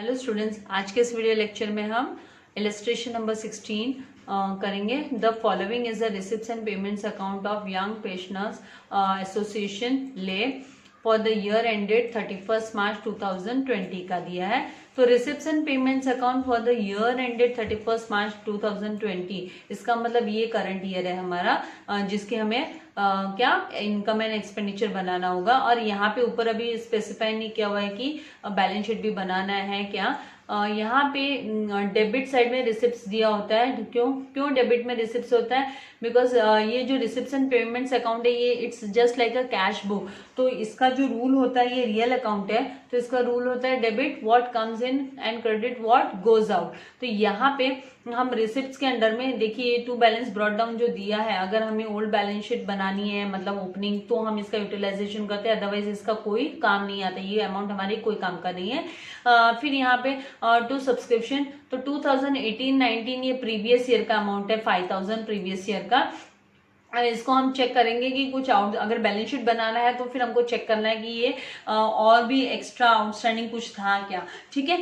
Hello students, आज के इस वीडियो लेक्चर में हम इलस्ट्रेशन नंबर 16 करेंगे। The following is the receipts and payments account of young pensioners association ले for the year ended 31 March 2020 का दिया है। तो receipts and payments account for the year ended 31 March 2020, इसका मतलब ये करंट ईयर है हमारा, जिसके हमें क्या इनकम एंड एक्सपेंडिचर बनाना होगा। और यहाँ पे ऊपर अभी स्पेसिफाई नहीं किया हुआ है कि बैलेंस शीट भी बनाना है क्या। यहाँ पे डेबिट साइड में रिसिप्ट्स दिया होता है। क्यों डेबिट में रिसिप्ट्स होता है? बिकॉज ये जो रिसिप्ट्स एंड पेमेंट्स अकाउंट है ये it's just like a cash book. तो इसका जो रूल होता है, ये रियल अकाउंट है तो इसका रूल होता है debit what comes in and credit what goes out. तो यहाँ पे हम रिसिप्ट्स के अंडर में देखिए टू बैलेंस ब्रॉट डाउन जो दिया है, अगर हमें ओल्ड बैलेंस शीट बनानी है मतलब ओपनिंग, तो हम इसका यूटिलाइजेशन करते हैं, अदरवाइज इसका कोई काम नहीं आता, ये अमाउंट हमारे कोई काम का नहीं है। फिर यहाँ पे टू सब्सक्रिप्शन, तो 2018-19 ये प्रीवियस ईयर का अमाउंट है, 5000 प्रीवियस ईयर का। इसको हम चेक करेंगे कि कुछ अगर बैलेंस शीट बनाना है तो फिर हमको चेक करना है कि ये और भी एक्स्ट्रा आउटस्टैंडिंग कुछ था क्या। ठीक है।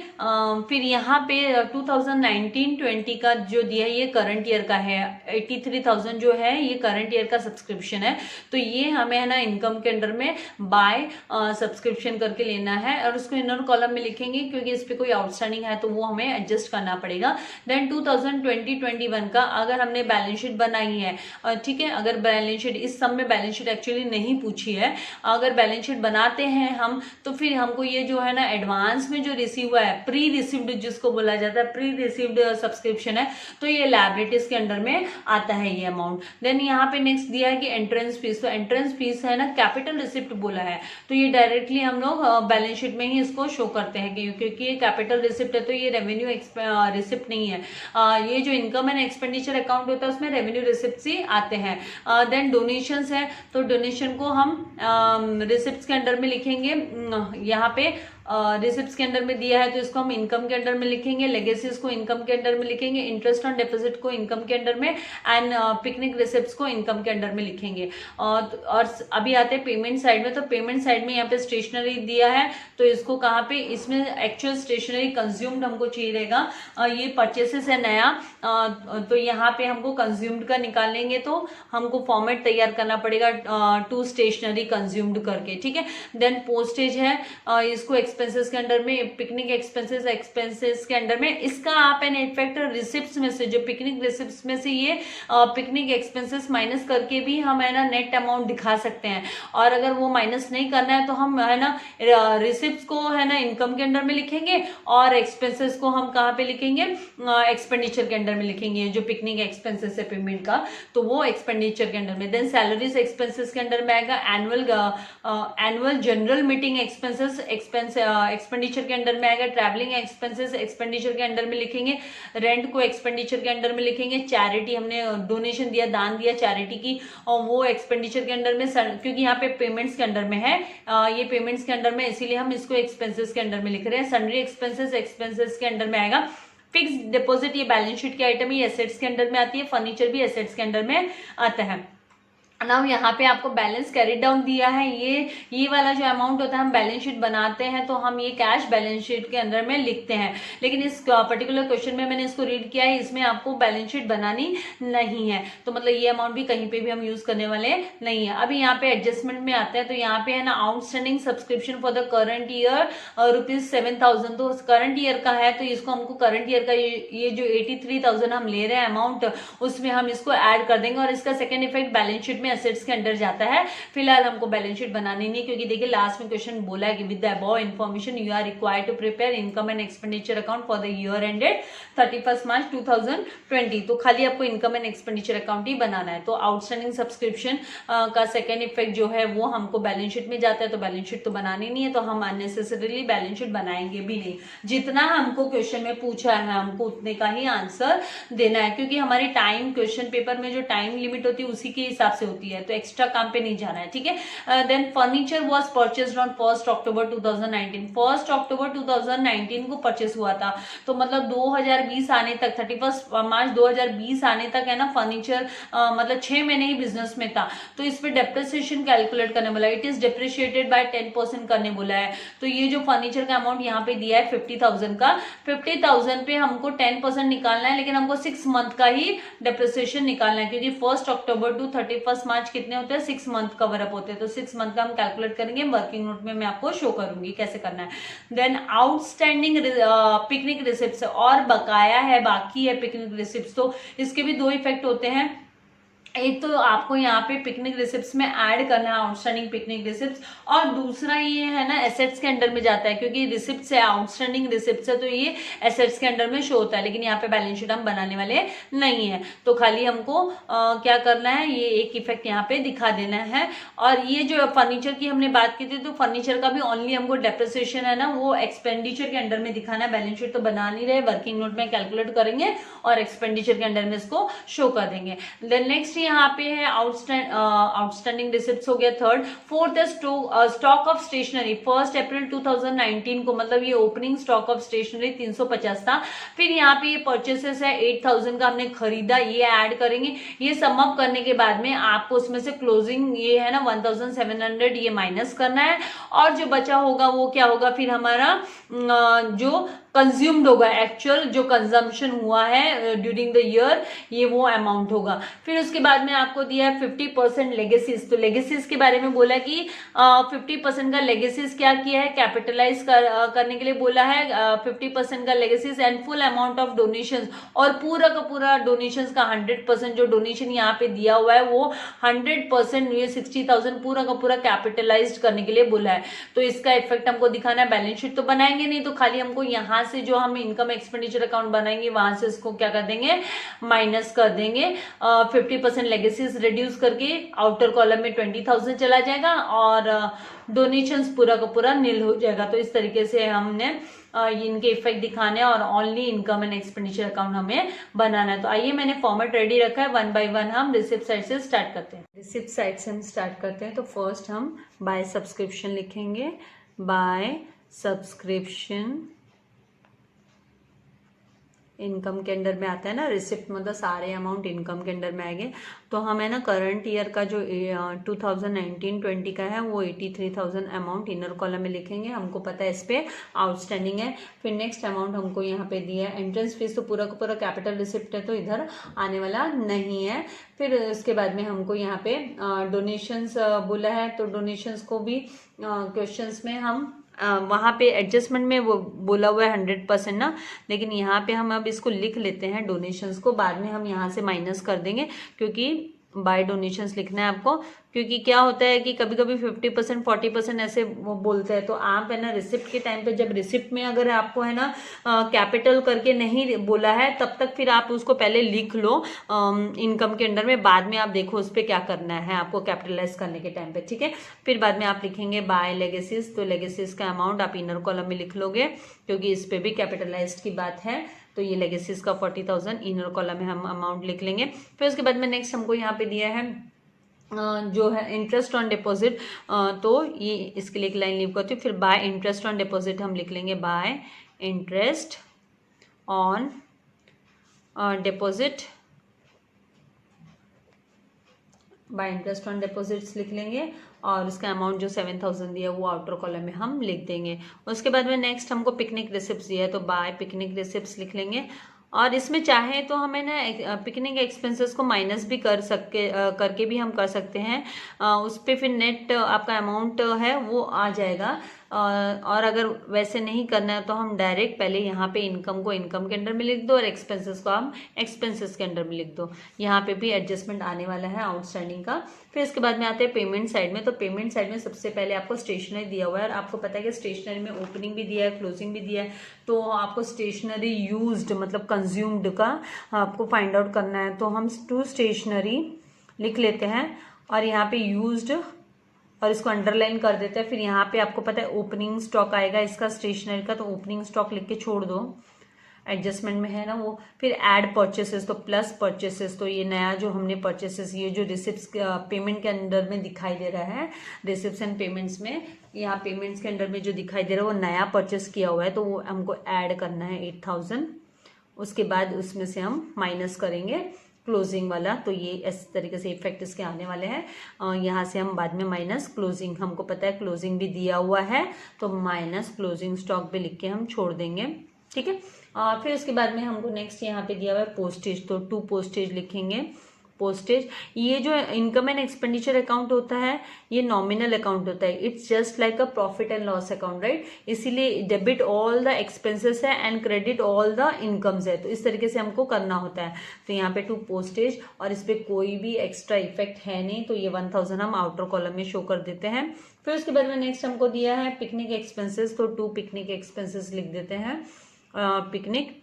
फिर यहाँ पे 2019-20 का जो दिया है ये करंट ईयर का है, 83,000 जो है ये करंट ईयर का सब्सक्रिप्शन है। तो ये हमें है ना इनकम के अंडर में बाय सब्सक्रिप्शन करके लेना है और उसको इनर कॉलम में लिखेंगे, क्योंकि इस पर कोई आउटस्टैंडिंग है तो वो हमें एडजस्ट करना पड़ेगा। देन 2020-21 का अगर हमने बैलेंस शीट बनाई है, ठीक है, अगर बैलेंस शीट, इस सब में बैलेंस शीट एक्चुअली नहीं पूछी है, अगर बैलेंस शीट बनाते हैं हम तो फिर हमको ये जो है ना एडवांस में जो रिसीव हुआ है, प्री रिसीव्ड जिसको बोला जाता है, प्री रिसीव्ड सब्सक्रिप्शन है, तो ये लायबिलिटीज के अंडर में आता है ये अमाउंट। देन यहाँ पे नेक्स्ट दिया है कि एंट्रेंस फीस, तो एंट्रेंस फीस है ना कैपिटल रिसिप्ट बोला है, तो ये डायरेक्टली हम लोग बैलेंस शीट में ही इसको शो करते हैं क्योंकि ये कैपिटल रिसिप्ट है, तो ये रेवेन्यू रिसिप्ट नहीं है। ये जो इनकम एंड एक्सपेंडिचर अकाउंट होता है उसमें रेवेन्यू रिसिप्ट ही आते हैं। देन डोनेशंस है, तो डोनेशन को हम रिसिप्ट्स के अंडर में लिखेंगे। यहाँ पे रिसिप्ट्स के अंडर में दिया है तो इसको हम इनकम के अंडर में लिखेंगे, लेगेसीज को इनकम के अंडर में लिखेंगे, इंटरेस्ट ऑन डिपॉजिट को इनकम के अंडर में, एंड पिकनिक रिसिप्ट्स को इनकम के अंडर में लिखेंगे। और अभी आते हैं पेमेंट साइड में, तो पेमेंट साइड में यहाँ पे स्टेशनरी दिया है, तो इसको कहाँ पे, इसमें एक्चुअल स्टेशनरी कंज्यूम्ड हमको चाहिए रहेगा, ये परचेसेस है नया, तो यहाँ पे हमको कंज्यूम्ड का निकालेंगे तो हमको फॉर्मेट तैयार करना पड़ेगा टू स्टेशनरी कंज्यूम्ड करके। ठीक है। देन पोस्टेज है, इसको एक्सपेंसेस के अंडर में, पिकनिक एक्सपेंसेस के अंडर में, इसका आप एन इफेक्ट रिसिप्ट्स में से, जो पिकनिक रिसिप्ट्स में से ये पिकनिक एक्सपेंसेस माइनस करके भी हम है ना नेट अमाउंट दिखा सकते हैं। और अगर वो माइनस नहीं करना है तो हम है ना रिसिप्ट्स को है ना इनकम के अंडर में लिखेंगे और एक्सपेंसेस को हम कहाँ पे लिखेंगे, एक्सपेंडिचर के अंडर में लिखेंगे। जो पिकनिक एक्सपेंसेस है पेमेंट का, तो वो एक्सपेंडिचर के अंडर में। देन सैलरीज एक्सपेंसेस के अंडर में आएगा, annual general meeting expenses expenditure के अंडर में आएगा, ट्रैवलिंग एक्सपेंसेस एक्सपेंडिचर के अंडर में लिखेंगे, रेंट को एक्सपेंडिचर के अंडर में लिखेंगे, चैरिटी हमने डोनेशन दिया, दान दिया चैरिटी की, और वो एक्सपेंडिचर के अंडर में, क्योंकि यहाँ पे पेमेंट्स के अंडर में है, ये पेमेंट्स के अंडर में, इसीलिए हम इसको एक्सपेंसेस के अंडर में लिख रहे हैं। सन्ड्री एक्सपेंसेस के अंडर में आएगा। फिक्स डिपॉजिट ये बैलेंस शीट के आइटम, ये एसेट्स के अंडर में आती है, फर्नीचर भी एसेट्स के अंडर में आता है। नाउ यहाँ पे आपको बैलेंस कैरी डाउन दिया है, ये वाला जो अमाउंट होता है, हम बैलेंस शीट बनाते हैं तो हम ये कैश बैलेंस शीट के अंदर में लिखते हैं, लेकिन इस पर्टिकुलर क्वेश्चन में मैंने इसको रीड किया है, इसमें आपको बैलेंस शीट बनानी नहीं है, तो मतलब ये अमाउंट भी कहीं पे भी हम यूज करने वाले नहीं है। अभी यहाँ पे एडजस्टमेंट में आता है, तो यहाँ पे है ना outstanding subscription for the current year ₹7,000, तो करंट ईयर का है तो इसको हमको करंट ईयर का ये जो 83,000 हम ले रहे हैं अमाउंट, उसमें हम इसको ऐड कर देंगे और इसका सेकेंड इफेक्ट बैलेंस शीट में एसेट्स के अंडर जाता है। फिलहाल हमको बैलेंस शीट बनानी नहीं, क्योंकि देखिए लास्ट में क्वेश्चन बोला है कि with the above information you are required to prepare income and expenditure account for the year ended 31 March 2020, तो खाली आपको इनकम एंड एक्सपेंडिचर अकाउंट ही बनाना है। तो आउटस्टैंडिंग सब्सक्रिप्शन का सेकेंड इफेक्ट जो है वो हमको बैलेंस शीट में जाता है, तो बैलेंस शीट तो बनानी नहीं है, तो हम अननेसेसरीली बैलेंस शीट बनाएंगे भी नहीं। जितना हमको क्वेश्चन में पूछा है हमको उतने का ही आंसर देना है, क्योंकि हमारी टाइम, क्वेश्चन पेपर में जो टाइम लिमिट होती है उसी के हिसाब से होती है। होती है, तो एक्स्ट्रा काम पे नहीं जाना है, ठीक है। Then furniture was purchased on 1 अक्टूबर 2019, 1 अक्टूबर 2019 को परचेस हुआ था, तो मतलब 2020 आने तक, 31 मार्च 2020 आने तक है ना फर्नीचर मतलब 6 महीने ही बिजनेस में था, तो इस पे डेप्रिसिएशन कैलकुलेट करने बोला, इट इज डेप्रिशिएटेड बाय 10% करने बोला है। तो ये जो फर्नीचर का अमाउंट यहाँ पे दिया है 50,000 का, 50,000 पे हमको 10% निकालना है, लेकिन हमको 6 मंथ का ही डेप्रिसिएशन निकालना है, क्योंकि 1 अक्टूबर टू 31 मार्च कितने होते हैं, 6 मंथ कवर अप होते हैं, तो 6 मंथ का हम कैलकुलेट करेंगे, वर्किंग नोट में मैं आपको शो करूंगी कैसे करना है। देन आउटस्टैंडिंग पिकनिक रिसिप्ट्स, और बकाया है, बाकी है पिकनिक रिसिप्ट्स, तो इसके भी 2 इफेक्ट होते हैं। एक तो आपको यहाँ पे पिकनिक रिसिप्ट्स में ऐड करना है आउटस्टैंडिंग पिकनिक रिसिप्ट्स, और दूसरा ये है ना एसेट्स के अंडर में जाता है, क्योंकि रिसिप्ट्स है, आउटस्टैंडिंग रिसिप्ट्स है, तो ये एसेट्स के अंडर में शो होता है, लेकिन यहाँ पे बैलेंस शीट हम बनाने वाले नहीं है, तो खाली हमको क्या करना है, ये एक इफेक्ट यहाँ पे दिखा देना है। और ये जो फर्नीचर की हमने बात की थी, तो फर्नीचर का भी ओनली हमको डेप्रिसिएशन है ना वो एक्सपेंडिचर के अंडर में दिखाना है, बैलेंस शीट तो बना नहीं रहे, वर्किंग नोट में कैलकुलेट करेंगे और एक्सपेंडिचर के अंडर में इसको शो कर देंगे। देन नेक्स्ट यहाँ पे है आउटस्टैंडिंग रिसिप्ट्स हो गया थर्ड। फोर्थ है स्टॉक ऑफ स्टेशनरी, 1 अप्रैल 2019 को, मतलब ये ओपनिंग स्टॉक ऑफ स्टेशनरी 350 था, फिर यहाँ पे ये परचेसेस है 8,000 का हमने खरीदा, ये ऐड करेंगे, ये सम अप करने के बाद में आपको उसमें से क्लोजिंग ये है ना 1,700 ये माइनस करना है, और जो बचा होगा वो क्या होगा, फिर हमारा जो कंज्यूम्ड होगा, एक्चुअल जो कंजम्पशन हुआ है ड्यूरिंग द ईयर, ये वो अमाउंट होगा। फिर उसके बाद में आपको दिया है 50% लेगेसीज, तो लेगेसीज के बारे में बोला कि 50% का लेगेसीज क्या किया है, कैपिटलाइज करने के लिए बोला है, 50% का legacies and full amount of donation, और पूरा का पूरा डोनेशन का 100% जो डोनेशन यहाँ पे दिया हुआ है वो 100% ये 60,000 पूरा का पूरा कैपिटलाइज करने के लिए बोला है। तो इसका इफेक्ट हमको दिखाना है, बैलेंस शीट तो बनाएंगे नहीं, तो खाली हमको यहाँ से जो हम इनकम एक्सपेंडिचर अकाउंट बनाएंगे वहां से इसको क्या कर देंगे, माइनस कर देंगे। 50% लेगेसीज रिड्यूस करके आउटर कॉलम में 20,000 चला जाएगा, और डोनेशंस पूरा का पूरा नील हो जाएगा। तो इस तरीके से हमने इनके इफेक्ट दिखाने हैं, और only income and expenditure account हमें बनाना है। तो आइए मैंने फॉर्मेट रेडी रखा है, 1 बाय 1 हम रिसिप्ट साइड से स्टार्ट करते हैं। रिसिप्ट साइड से हम स्टार्ट करते हैं, तो फर्स्ट हम बाय सब्सक्रिप्शन लिखेंगे, बाय सब्सक्रिप्शन इनकम के अंडर में आता है ना, रिसिप्ट मतलब सारे अमाउंट इनकम के अंडर में आएंगे। तो हम है ना करंट ईयर का जो 2019-20 का है वो 83,000 अमाउंट इनर कॉलम में लिखेंगे, हमको पता है इस पे आउटस्टैंडिंग है। फिर नेक्स्ट अमाउंट हमको यहाँ पे दिया है एंट्रेंस फीस, तो पूरा का पूरा कैपिटल रिसिप्ट है, तो इधर आने वाला नहीं है। फिर उसके बाद में हमको यहाँ पे डोनेशंस बोला है, तो डोनेशंस को भी क्वेश्चंस में हम वहाँ पे एडजस्टमेंट में वो बोला हुआ है 100% ना, लेकिन यहाँ पे हम अब इसको लिख लेते हैं डोनेशंस को, बाद में हम यहाँ से माइनस कर देंगे, क्योंकि बाय डोनेशंस लिखना है आपको। क्योंकि क्या होता है कि कभी कभी 50% 40% ऐसे वो बोलते हैं, तो आप है ना रिसिप्ट के टाइम पे, जब रिसिप्ट में अगर आपको है ना कैपिटल करके नहीं बोला है, तब तक फिर आप उसको पहले लिख लो इनकम के अंडर में, बाद में आप देखो उस पर क्या करना है आपको कैपिटलाइज करने के टाइम पे, ठीक है। फिर बाद में आप लिखेंगे बाय लेगेसीज, तो लेगेसीज का अमाउंट आप इनर कॉलम में लिख लोगे, क्योंकि इस पे भी कैपिटलाइज्ड की बात है। तो ये लेगेसीज का 40,000 इनर कॉलम में हम अमाउंट लिख लेंगे। फिर उसके बाद में नेक्स्ट हमको यहाँ पे दिया है जो है इंटरेस्ट ऑन डिपॉजिट, तो ये इसके लिए एक लाइन लीव करती हूँ। फिर बाय इंटरेस्ट ऑन डिपॉजिट हम लिख लेंगे bye interest on deposit, bye interest on deposits लिख लेंगे, और उसका अमाउंट जो 7,000 दिया वो आउटर कॉलम में हम लिख देंगे। उसके बाद में नेक्स्ट हमको पिकनिक रिसिप्ट्स दिया है, तो बाय पिकनिक रिसिप्ट्स लिख लेंगे, और इसमें चाहे तो हमें ना पिकनिक एक्सपेंसेस को माइनस भी करके भी हम कर सकते हैं, उस पर फिर नेट आपका अमाउंट है वो आ जाएगा। और अगर वैसे नहीं करना है तो हम डायरेक्ट पहले यहाँ पे इनकम को इनकम के अंडर में लिख दो, और एक्सपेंसेस को हम एक्सपेंसेस के अंडर में लिख दो। यहाँ पे भी एडजस्टमेंट आने वाला है आउटस्टैंडिंग का। फिर इसके बाद में आते हैं पेमेंट साइड में, तो पेमेंट साइड में सबसे पहले आपको स्टेशनरी दिया हुआ है, और आपको पता है कि स्टेशनरी में ओपनिंग भी दिया है, क्लोजिंग भी दिया है, तो आपको स्टेशनरी यूज्ड मतलब कंज्यूम्ड का आपको फाइंड आउट करना है। तो हम टू स्टेशनरी लिख लेते हैं, और यहाँ पे यूज्ड और इसको अंडरलाइन कर देते हैं। फिर यहाँ पे आपको पता है ओपनिंग स्टॉक आएगा इसका स्टेशनरी का, तो ओपनिंग स्टॉक लिख के छोड़ दो। एडजस्टमेंट में है ना वो। फिर ऐड परचेसेस, तो प्लस परचेसेस, तो ये नया जो हमने परचेसेस, ये जो रिसिप्ट्स पेमेंट के अंडर में दिखाई दे रहा है, रिसिप्ट्स एंड पेमेंट्स में, यहाँ पेमेंट्स के अंडर में जो दिखाई दे रहा है वो नया परचेस किया हुआ है, तो वो हमको ऐड करना है 8000। उसके बाद उसमें से हम माइनस करेंगे क्लोजिंग वाला, तो ये इस तरीके से इफेक्ट इसके आने वाले हैं। यहाँ से हम बाद में माइनस क्लोजिंग, हमको पता है क्लोजिंग भी दिया हुआ है, तो माइनस क्लोजिंग स्टॉक भी लिख के हम छोड़ देंगे, ठीक है। फिर उसके बाद में हमको नेक्स्ट यहाँ पे दिया हुआ है पोस्टेज, तो 2 पोस्टेज लिखेंगे। पोस्टेज, ये जो इनकम एंड एक्सपेंडिचर अकाउंट होता है ये नॉमिनल अकाउंट होता है, it's just like a profit and loss account, right. इसीलिए डेबिट ऑल द एक्सपेंसेस है and credit all the incomes है, तो इस तरीके से हमको करना होता है। तो यहाँ पे 2 पोस्टेज, और इस पर कोई भी एक्स्ट्रा इफेक्ट है नहीं, तो ये 1000 हम आउटर कॉलम में शो कर देते हैं। फिर उसके बाद में नेक्स्ट हमको दिया है पिकनिक एक्सपेंसेस, तो 2 पिकनिक एक्सपेंसेस लिख देते हैं, पिकनिक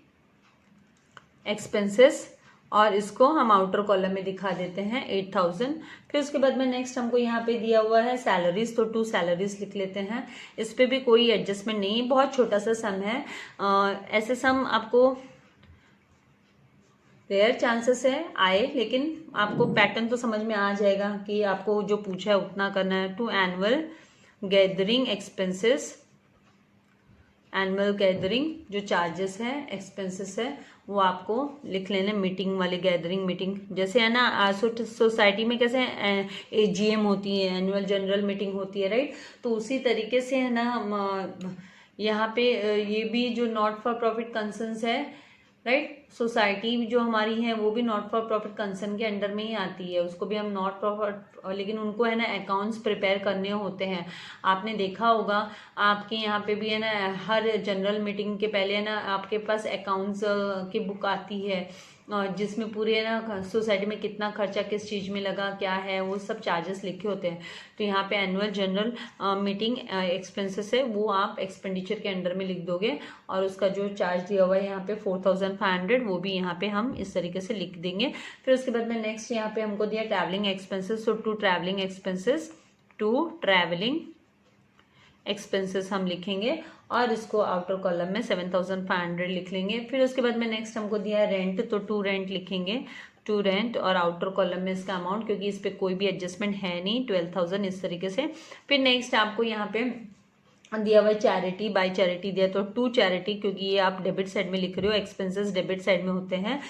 एक्सपेंसेस, और इसको हम आउटर कॉलम में दिखा देते हैं 8000। फिर उसके बाद में नेक्स्ट हमको यहाँ पे दिया हुआ है सैलरीज, तो 2 सैलरीज लिख लेते हैं। इस पे भी कोई एडजस्टमेंट नहीं, बहुत छोटा सा सम है, ऐसे सम आपको रेयर चांसेस है आए, लेकिन आपको पैटर्न तो समझ में आ जाएगा कि आपको जो पूछा है उतना करना है। 2 annual gathering expenses, annual gathering जो चार्जेस है, एक्सपेंसेस है, वो आपको लिख लेना। मीटिंग वाले, गैदरिंग मीटिंग, जैसे है ना सोसाइटी में कैसे एजीएम होती है, एनुअल जनरल मीटिंग होती है, राइट, तो उसी तरीके से है ना यहाँ पे ये भी जो नॉट फॉर प्रॉफिट कंसर्न्स है, राइट, सोसाइटी जो हमारी है वो भी नॉट फॉर प्रॉफिट कंसर्न के अंडर में ही आती है, उसको भी हम नॉट प्रॉफिट, लेकिन उनको है ना अकाउंट्स प्रिपेयर करने होते हैं। आपने देखा होगा आपके यहाँ पे भी है ना हर जनरल मीटिंग के पहले है ना आपके पास अकाउंट्स की बुक आती है, जिसमें पूरे है ना सोसाइटी में कितना खर्चा किस चीज़ में लगा, क्या है, वो सब चार्जेस लिखे होते हैं। तो यहाँ पे एनुअल जनरल मीटिंग एक्सपेंसेस है वो आप एक्सपेंडिचर के अंडर में लिख दोगे, और उसका जो चार्ज दिया हुआ है यहाँ पे 4500, वो भी यहाँ पे हम इस तरीके से लिख देंगे। फिर उसके बाद में नेक्स्ट यहाँ पे हमको दिया ट्रैवलिंग एक्सपेंसेस, तो 2 ट्रैवलिंग एक्सपेंसेस, 2 ट्रैवलिंग एक्सपेंसेस हम लिखेंगे, और इसको आउटर कॉलम में 7500 लिख लेंगे। फिर उसके बाद में नेक्स्ट हमको दिया है रेंट, तो 2 रेंट लिखेंगे, 2 रेंट, और आउटर कॉलम में इसका अमाउंट, क्योंकि इस पे कोई भी एडजस्टमेंट है नहीं, 12000 इस तरीके से। फिर नेक्स्ट आपको यहाँ पे दिया हुआ चैरिटी, बाय चैरिटी दिया, तो 2 चैरिटी, क्योंकि ये आप डेबिट साइड में लिख रहे हो, एक्सपेंसेस डेबिट साइड में होते हैं।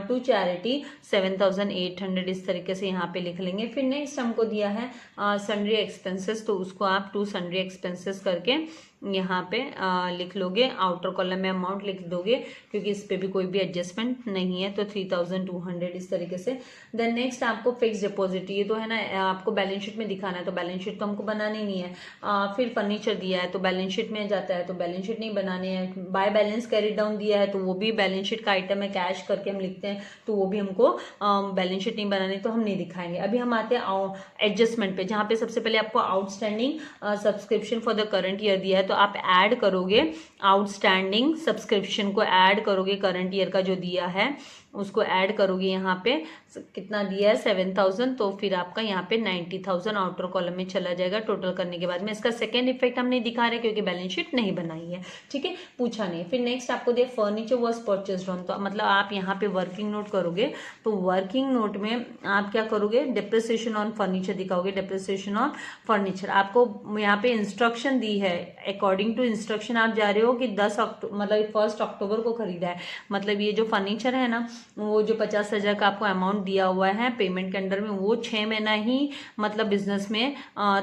2 चैरिटी 7800 इस तरीके से यहाँ पे लिख लेंगे। फिर नेक्स्ट हमको दिया है सन्ड्री एक्सपेंसेस, तो उसको आप 2 सन्ड्री एक्सपेंसेस करके यहाँ पे लिख लोगे, आउटर कॉलम में अमाउंट लिख दोगे, क्योंकि इस पे भी कोई भी एडजस्टमेंट नहीं है, तो 3200 इस तरीके से। देन नेक्स्ट आपको फिक्स डिपॉजिट, ये तो है ना आपको बैलेंस शीट में दिखाना है, तो बैलेंस शीट तो हमको बनानी नहीं है। फिर फर्नीचर दिया है तो बैलेंस शीट में जाता है, तो बैलेंस शीट नहीं बनाने हैं। बाय बैलेंस कैरिड डाउन दिया है, तो वो भी बैलेंस शीट का आइटम है, कैश करके हम लिखते हैं, तो वो भी हमको बैलेंस शीट नहीं बनानी, तो हम नहीं दिखाएंगे। अभी हम आते हैं एडजस्टमेंट पे, जहाँ पे सबसे पहले आपको outstanding subscription for the current year दिया है, तो आप ऐड करोगे आउटस्टैंडिंग सब्सक्रिप्शन को, ऐड करोगे करंट ईयर का जो दिया है उसको ऐड करोगे। यहाँ पे कितना दिया है 7000, तो फिर आपका यहाँ पे 90000 आउटर कॉलम में चला जाएगा टोटल करने के बाद में। इसका सेकेंड इफेक्ट हम नहीं दिखा रहे क्योंकि बैलेंस शीट नहीं बनाई है, ठीक है, पूछा नहीं। फिर नेक्स्ट आपको दिया फर्नीचर वॉज परचेस्ड ऑन, तो मतलब आप यहाँ पे वर्किंग नोट करोगे, तो वर्किंग नोट में आप क्या करोगे, डिप्रिसिएशन ऑन फर्नीचर दिखाओगे, डिप्रिसिएशन ऑन फर्नीचर। आपको यहाँ पे इंस्ट्रक्शन दी है, अकॉर्डिंग टू इंस्ट्रक्शन आप जा रहे हो कि 1 अक्टूबर को खरीदा है, मतलब ये जो फर्नीचर है ना, वो जो 50,000 का आपको अमाउंट दिया हुआ है पेमेंट के अंडर में, वो 6 महीना ही मतलब बिजनेस में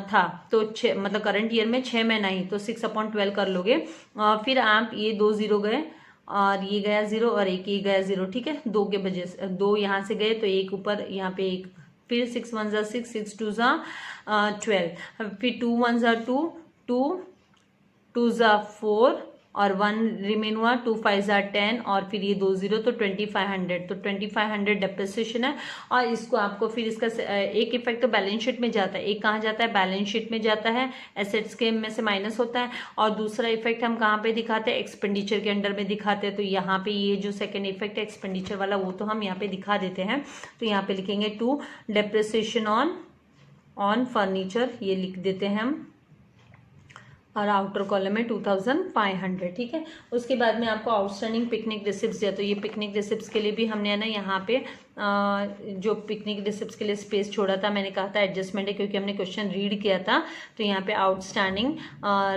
था, तो मतलब करंट ईयर में 6 महीना ही, तो 6/12 कर लोगे। फिर आप ये 2 0 गए और ये गया 0 और एक ये गया 0, ठीक है, 2 के बजे से 2 यहाँ से गए तो एक ऊपर यहाँ पे एक, फिर 6 1 ज़ा 6, 6 2 ज़ा 12, फिर 2 1 ज़ा 2, 2 2 ज़ा 4 और 1 रिमेन हुआ, 2 5 ज़ा 10 और फिर ये 2 0, तो 2500, तो 2500 डेप्रिसिएशन है। और इसको आपको फिर इसका एक इफेक्ट तो बैलेंस शीट में जाता है, एक कहाँ जाता है, बैलेंस शीट में जाता है, एसेट्स के में से माइनस होता है, और दूसरा इफेक्ट हम कहाँ पे दिखाते हैं, एक्सपेंडिचर के अंडर में दिखाते हैं। तो यहाँ पे ये जो सेकेंड इफेक्ट है एक्सपेंडिचर वाला, वो तो हम यहाँ पे दिखा देते हैं। तो यहाँ पे लिखेंगे 2 डेप्रिसिएशन ऑन फर्नीचर, ये लिख देते हैं हम और आउटर कॉलम में 2500, ठीक है। उसके बाद में आपको आउटस्टैंडिंग पिकनिक रिसिप्ट्स दिया, तो ये पिकनिक रिसिप्ट्स के लिए भी हमने ना यहाँ पे जो पिकनिक रिसिप्ट्स के लिए स्पेस छोड़ा था, मैंने कहा था एडजस्टमेंट है क्योंकि हमने क्वेश्चन रीड किया था। तो यहाँ पे आउटस्टैंडिंग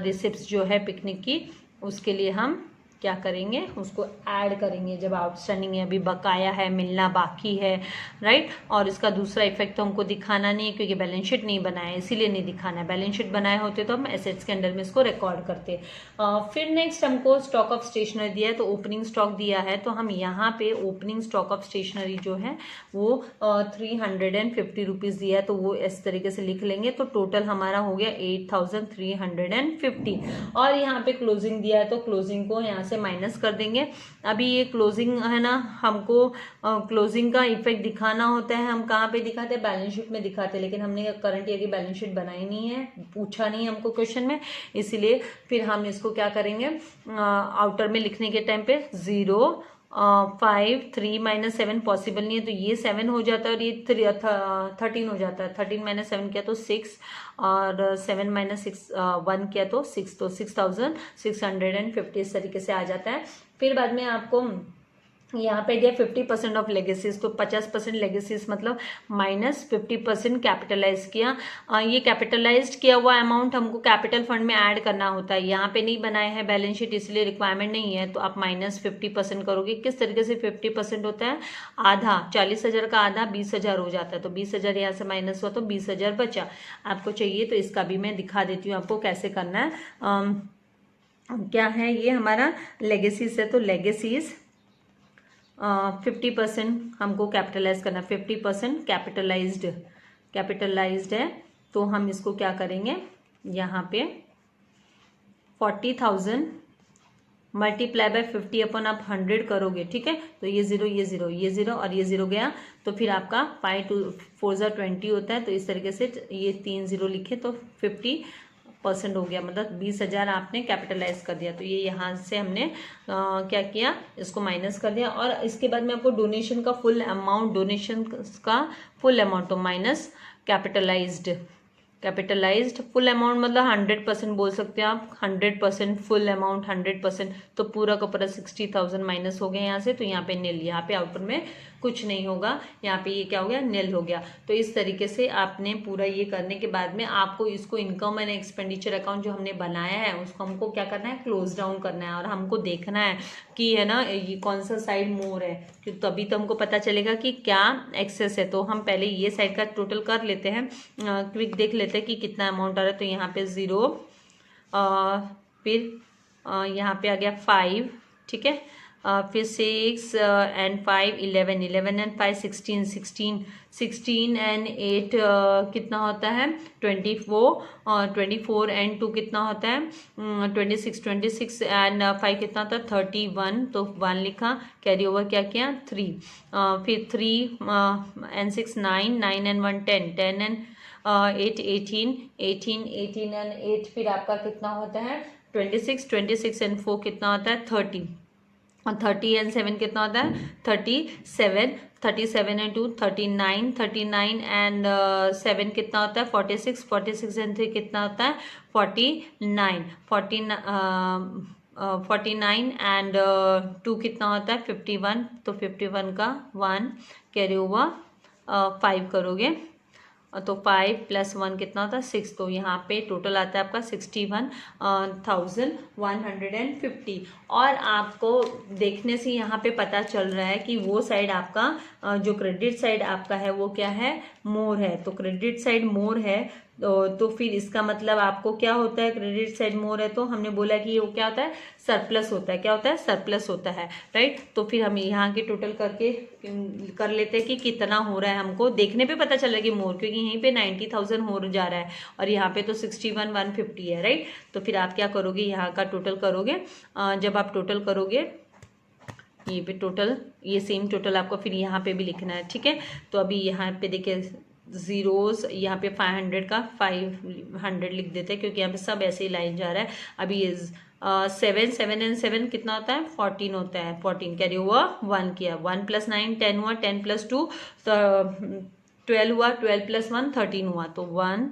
रिसिप्ट्स जो है पिकनिक की, उसके लिए हम क्या करेंगे, उसको ऐड करेंगे। जब आउटस्टैंडिंग है, अभी बकाया है, मिलना बाकी है, राइट। और इसका दूसरा इफेक्ट तो हमको दिखाना नहीं है क्योंकि बैलेंस शीट नहीं बनाया है, इसीलिए नहीं दिखाना है। बैलेंस शीट बनाए होते तो हम एसेट्स के अंडर में इसको रिकॉर्ड करते। फिर नेक्स्ट हमको स्टॉक ऑफ स्टेशनरी दिया है, तो ओपनिंग स्टॉक दिया है, तो हम यहाँ पे ओपनिंग स्टॉक ऑफ स्टेशनरी जो है वो 350 रुपीज़ दिया है, तो वो इस तरीके से लिख लेंगे। तो टोटल हमारा हो गया 8350। और यहाँ पे क्लोजिंग दिया है, तो क्लोजिंग को यहाँ से माइनस कर देंगे। अभी ये क्लोजिंग है ना, हमको क्लोजिंग का इफेक्ट दिखाना होता है, हम कहाँ पे दिखाते हैं, बैलेंस शीट में दिखाते हैं, लेकिन हमने करंट ईयर की बैलेंस शीट बनाई नहीं है, पूछा नहीं हमको क्वेश्चन में, इसीलिए फिर हम इसको क्या करेंगे, आउटर में लिखने के टाइम पे 0 5 3 - 7 पॉसिबल नहीं है, तो ये 7 हो जाता है और ये 13 हो जाता है। 13 - 7 किया तो 6 और 7 - 6 1 किया तो 6, तो 6650 इस तरीके से आ जाता है। फिर बाद में आपको यहाँ पे दिया 50% ऑफ लेगेसीज, तो 50% लेगेसीज मतलब -50% कैपिटलाइज किया। ये कैपिटलाइज्ड किया हुआ अमाउंट हमको कैपिटल फंड में ऐड करना होता है, यहाँ पे नहीं बनाया है बैलेंस शीट, इसलिए रिक्वायरमेंट नहीं है। तो आप -50% करोगे। किस तरीके से 50% होता है, आधा 40,000 का आधा 20,000 हो जाता है, तो 20,000 यहाँ से माइनस हुआ तो 20,000 बचा। आपको चाहिए तो इसका भी मैं दिखा देती हूँ आपको कैसे करना है। क्या है ये हमारा लेगेसीज है, तो लेगेसीज 50% हमको कैपिटलाइज करना, 50% कैपिटलाइज्ड है, तो हम इसको क्या करेंगे, यहाँ पे 40,000 मल्टीप्लाई बाय 50 अपन आप 100 करोगे, ठीक है। तो ये 0 ये 0 ये 0 और ये 0 गया, तो फिर आपका 5 2 4 20 होता है। तो इस तरीके से ये 3 0 लिखे तो 50% हो गया, मतलब 20,000 आपने कैपिटलाइज कर दिया। तो ये यहाँ से हमने क्या किया, इसको माइनस कर दिया। और इसके बाद में आपको डोनेशन का फुल अमाउंट, डोनेशन का फुल अमाउंट, तो माइनस कैपिटलाइज्ड फुल अमाउंट मतलब 100% बोल सकते हैं आप, 100% फुल अमाउंट 100%, तो पूरा का पूरा 60,000 माइनस हो गया यहाँ से। तो यहाँ पे नील, यहाँ पे आउटर में कुछ नहीं होगा, यहाँ पे ये क्या हो गया, नील हो गया। तो इस तरीके से आपने पूरा ये करने के बाद में आपको इसको इनकम एंड एक्सपेंडिचर अकाउंट जो हमने बनाया है उसको हमको क्या करना है, क्लोज डाउन करना है। और हमको देखना है कि है ना ये कौन सा साइड मोर है, क्योंकि तभी तो हमको पता चलेगा कि क्या एक्सेस है। तो हम पहले ये साइड का टोटल कर लेते हैं, क्विक देख लेते हैं कि कितना अमाउंट आ रहा है। तो यहाँ पे 0, फिर यहाँ पे आ गया 5, ठीक है, फिर 6 and 5 11, 11 and 5 16, 16 and 8 कितना होता है 24, 24 and 2 कितना होता है 26, 26 and 5 कितना होता है 31, तो 1 लिखा, कैरी ओवर क्या किया 3, फिर 3 and 6 9, 9 and 1 10, 10 and 8 18, 18 and 8 फिर आपका कितना होता है 26, 26 and 4 कितना होता है 30, और 30 and 7 कितना होता है 37, 37 and 2 39, 39 and 7 कितना होता है 46, 46 and 3 कितना होता है 49, 49 and 2 कितना होता है 51, तो 51 का 1 कैरी ओवर 5 करोगे, तो 5 + 1 कितना होता है 6, तो यहाँ पे टोटल आता है आपका 61,150। और आपको देखने से यहाँ पे पता चल रहा है कि वो साइड आपका जो क्रेडिट साइड आपका है वो क्या है, मोर है। तो क्रेडिट साइड मोर है, तो फिर इसका मतलब आपको क्या होता है, क्रेडिट साइड मोर है, तो हमने बोला कि वो क्या होता है, सरप्लस होता है। क्या होता है, सरप्लस होता है, राइट। तो फिर हम यहाँ के टोटल करके कर लेते हैं कि कितना हो रहा है, हमको देखने पे पता चला कि मोर, क्योंकि यहीं पे 90,000 हो जा रहा है और यहाँ पे तो 61,150 है, राइट। तो फिर आप क्या करोगे, यहाँ का टोटल करोगे, जब आप टोटल करोगे ये पे टोटल, ये सेम टोटल आपको फिर यहाँ पे भी लिखना है, ठीक है। तो अभी यहाँ पे देखिए जीरोस, यहाँ पे 500 का 500 लिख देते हैं क्योंकि यहाँ पे सब ऐसे ही लाइन जा रहा है। अभी ये 7 and 7 कितना होता है 14 होता है, 14 कैरी हुआ 1 किया, 1 + 9 10 हुआ, 10 + 2 12 हुआ, 12 + 1 13 हुआ, तो 1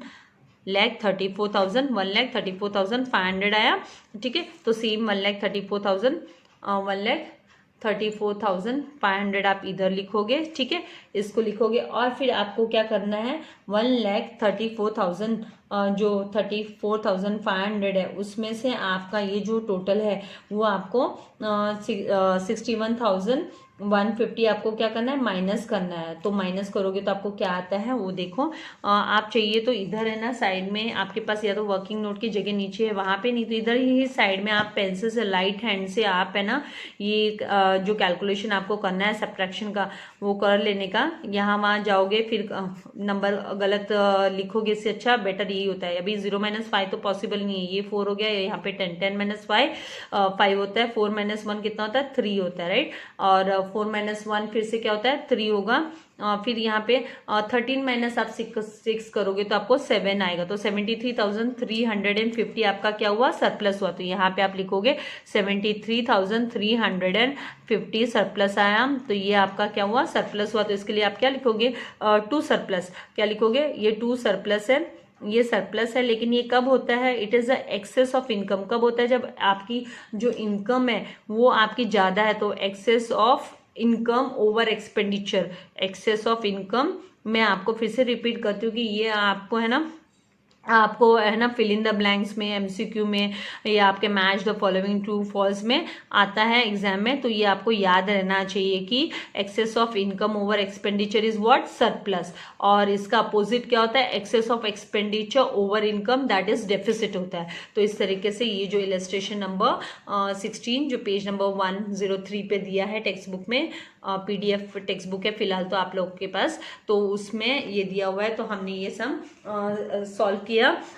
1,34,000, 1,34,500 आया, ठीक है। तो सेम 1,34,500 आप इधर लिखोगे, ठीक है, इसको लिखोगे। और फिर आपको क्या करना है, 1,34,000 जो 34,500 है उसमें से आपका ये जो टोटल है वो आपको 61,150 आपको क्या करना है, माइनस करना है। तो माइनस करोगे तो आपको क्या आता है वो देखो। आप चाहिए तो इधर है ना साइड में आपके पास या तो वर्किंग नोट की जगह नीचे है वहां पे, नहीं तो इधर ही साइड में आप पेंसिल से राइट हैंड से आप है ना ये जो कैलकुलेशन आपको करना है सब्ट्रैक्शन का वो कर लेने का। यहाँ वहां जाओगे फिर नंबर गलत लिखोगे, इससे अच्छा बेटर यही होता है। अभी 0 - 5 तो पॉसिबल नहीं है, ये 4 हो गया, यहाँ पे 10 10 - 5 होता है, 4 - 1 कितना होता है, 3 होता है, राइट। और 4 - 1 फिर से क्या होता है, 3 होगा। फिर यहाँ पे 13 माइनस आप 6 करोगे तो आपको 7 आएगा। तो 73,350 आपका क्या हुआ, सरप्लस हुआ। तो यहाँ पे आप लिखोगे 73,350 सरप्लस आया, तो ये आपका क्या हुआ, सरप्लस हुआ। तो इसके लिए आप क्या लिखोगे, टू सरप्लस, क्या लिखोगे, ये टू सरप्लस है, ये सरप्लस है। लेकिन ये कब होता है, it is the excess of income. कब होता है, जब आपकी जो इनकम है वो आपकी ज्यादा है। तो excess of income over expenditure, excess of income. मैं आपको फिर से रिपीट करती हूँ कि ये आपको है ना, आपको है ना फिल इन द ब्लैंक्स में, एमसीक्यू में या आपके match the following true false में आता है एग्जाम में। तो ये आपको याद रहना चाहिए कि excess of income over expenditure is what, surplus. और इसका अपोजिट क्या होता है, excess of expenditure over income, that is deficit होता है। तो इस तरीके से ये जो इलस्ट्रेशन नंबर 16 जो पेज नंबर 103 पे दिया है टेक्स्ट बुक में, पीडीएफ टेक्स्ट बुक है फिलहाल तो आप लोगों के पास, तो उसमें ये दिया हुआ है। तो हमने ये सम सॉल्व किया।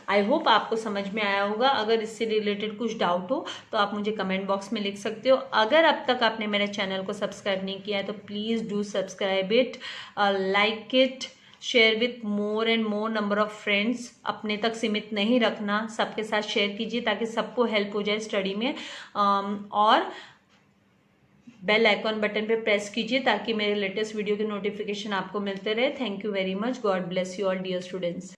आई होप आपको समझ में आया होगा। अगर इससे रिलेटेड कुछ डाउट हो तो आप मुझे कमेंट बॉक्स में लिख सकते हो। अगर अब तक आपने मेरे चैनल को सब्सक्राइब नहीं किया है तो please do subscribe it, like it, share with more and more number of friends. अपने तक सीमित नहीं रखना, सबके साथ शेयर कीजिए ताकि सबको हेल्प हो जाए स्टडी में। और बेल आइकॉन बटन पे प्रेस कीजिए ताकि मेरे लेटेस्ट वीडियो के नोटिफिकेशन आपको मिलते रहे। Thank you very much. God bless you all dear students.